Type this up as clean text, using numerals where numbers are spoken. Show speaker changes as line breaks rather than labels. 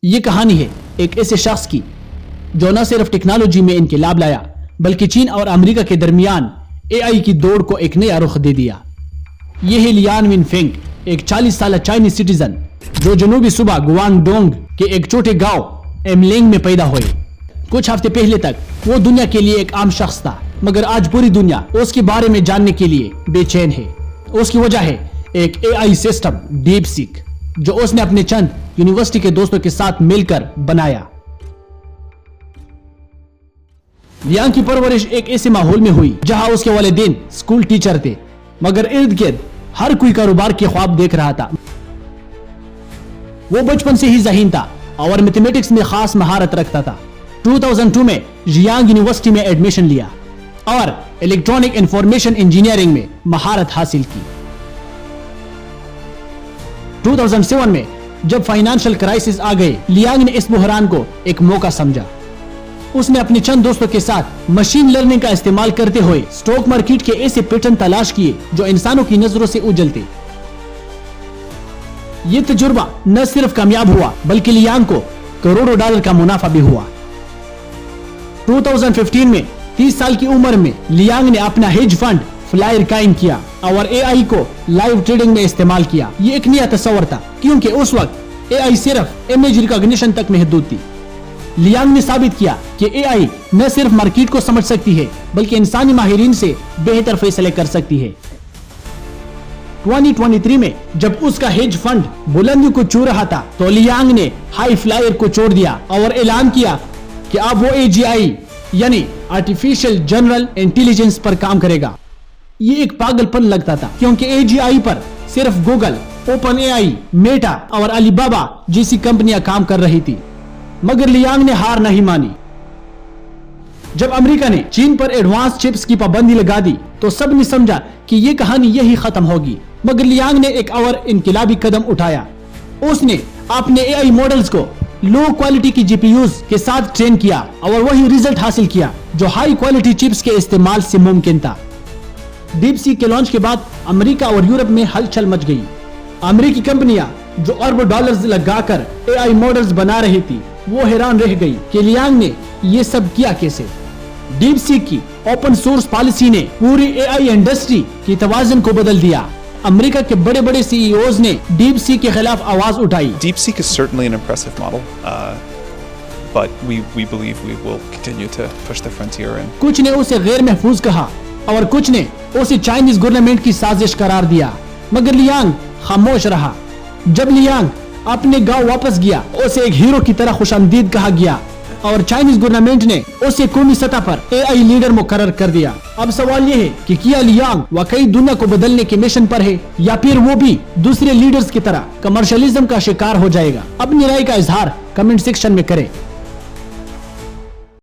یہ کہانی ہے ایک ایسے شخص کی جو نہ صرف ٹیکنالوجی میں انقلاب لایا بلکہ چین اور امریکہ کے درمیان اے آئی کی دوڑ کو ایک نیا رخ دے دیا۔ یہ ہے لیان ون فینگ، ایک 40 سالہ چائنیز سٹیزن جو جنوبی صوبہ گوانگ ڈونگ کے ایک چھوٹے گاؤں ایملینگ میں پیدا ہوئے۔ کچھ ہفتے پہلے تک وہ دنیا کے لیے ایک عام شخص تھا، مگر آج پوری دنیا اس کے بارے میں جاننے کے لیے بے چین ہے۔ اس کی وجہ ہے ایک اے آئی سسٹم ڈیپ سیک جو اس نے اپنے چند یونیورسٹی کے دوستوں کے ساتھ مل کر بنایا۔ لیان کی پرورش ایک ایسے ماحول میں ہوئی جہاں اس کے والدین اسکول ٹیچر تھے، مگر ارد گرد ہر کوئی کاروبار کے خواب دیکھ رہا تھا۔ وہ بچپن سے ہی ذہین تھا اور میتھمیٹکس میں خاص مہارت رکھتا تھا۔ 2002 میں زیانگ یونیورسٹی میں ایڈمیشن لیا اور الیکٹرانک انفارمیشن انجینئرنگ میں مہارت حاصل کی۔ 2007 میں جب فائنانشل کرائسس آ گئے، لیانگ نے اس بحران کو ایک موقع سمجھا۔ اس نے اپنے چند دوستوں کے ساتھ مشین لرننگ کا استعمال کرتے ہوئے سٹاک مارکیٹ کے ایسے پیٹرن تلاش کیے جو انسانوں کی نظروں سے اجلتے۔ یہ تجربہ نہ صرف کامیاب ہوا بلکہ لیانگ کو کروڑوں ڈالر کا منافع بھی ہوا۔ 2015 میں 30 سال کی عمر میں لیانگ نے اپنا ہیج فنڈ فلائر قائم کیا اور اے آئی کو لائیو ٹریڈنگ میں استعمال کیا۔ یہ ایک نیا تصور تھا کیونکہ اس وقت اے آئی صرف امیج ریکگنیشن تک محدود تھی۔ لیانگ نے ثابت کیا کہ اے آئی نہ صرف مارکیٹ کو سمجھ سکتی ہے بلکہ انسانی ماہرین سے بہتر فیصلے کر سکتی ہے۔ 2023 میں جب اس کا ہیج فنڈ بلندیوں کو چھو رہا تھا تو لیانگ نے ہائی فلائر کو چھوڑ دیا اور اعلان کیا کہ اب وہ اے جی آئی یعنی آرٹیفیشل جنرل انٹیلیجنس پر کام کرے گا۔ یہ ایک پاگل پن لگتا تھا کیونکہ اے جی آئی پر صرف گوگل، اوپن اے آئی، میٹا اور علی بابا جیسی کمپنیاں کام کر رہی تھی، مگر لیانگ نے ہار نہیں مانی۔ جب امریکہ نے چین پر ایڈوانس چپس کی پابندی لگا دی تو سب نے سمجھا کہ یہ کہانی یہی ختم ہوگی، مگر لیانگ نے ایک اور انقلابی قدم اٹھایا۔ اس نے اپنے اے آئی ماڈلز کو لو کوالٹی کی جی پی یوز کے ساتھ ٹرین کیا اور وہی ریزلٹ حاصل کیا جو ہائی کوالٹی چپس کے استعمال سے ممکن تھا۔ ڈیپ سیک کے لانچ کے بعد امریکہ اور یورپ میں ہلچل مچ گئی۔ امریکی کمپنیاں جو اربوں ڈالرز لگا کر اے آئی ماڈلز بنا رہی تھی وہ حیران رہ گئی کہ لیانگ نے یہ سب کیا کیسے۔ ڈیپ سیک کی اوپن سورس پالیسی نے پوری اے آئی انڈسٹری کی توازن کو بدل دیا۔ امریکہ کے بڑے بڑے سی ای اوز نے ڈیپ سیک کے خلاف آواز اٹھائی۔
Deep Seek is certainly an impressive model, but we believe we will continue to push the frontier.
کچھ نے اسے غیر محفوظ کہا اور کچھ نے اسے چائنیز گورنمنٹ کی سازش قرار دیا، مگر لیانگ خاموش رہا۔ جب لیانگ اپنے گاؤں واپس گیا اسے ایک ہیرو کی طرح خوش آمدید کہا گیا اور چائنیز گورنمنٹ نے اسے قومی سطح پر اے آئی لیڈر مقرر کر دیا۔ اب سوال یہ ہے کہ کیا لیانگ واقعی دنیا کو بدلنے کے مشن پر ہے یا پھر وہ بھی دوسرے لیڈرز کی طرح کمرشلزم کا شکار ہو جائے گا؟ اپنی رائے کا اظہار کمنٹ سیکشن میں کریں۔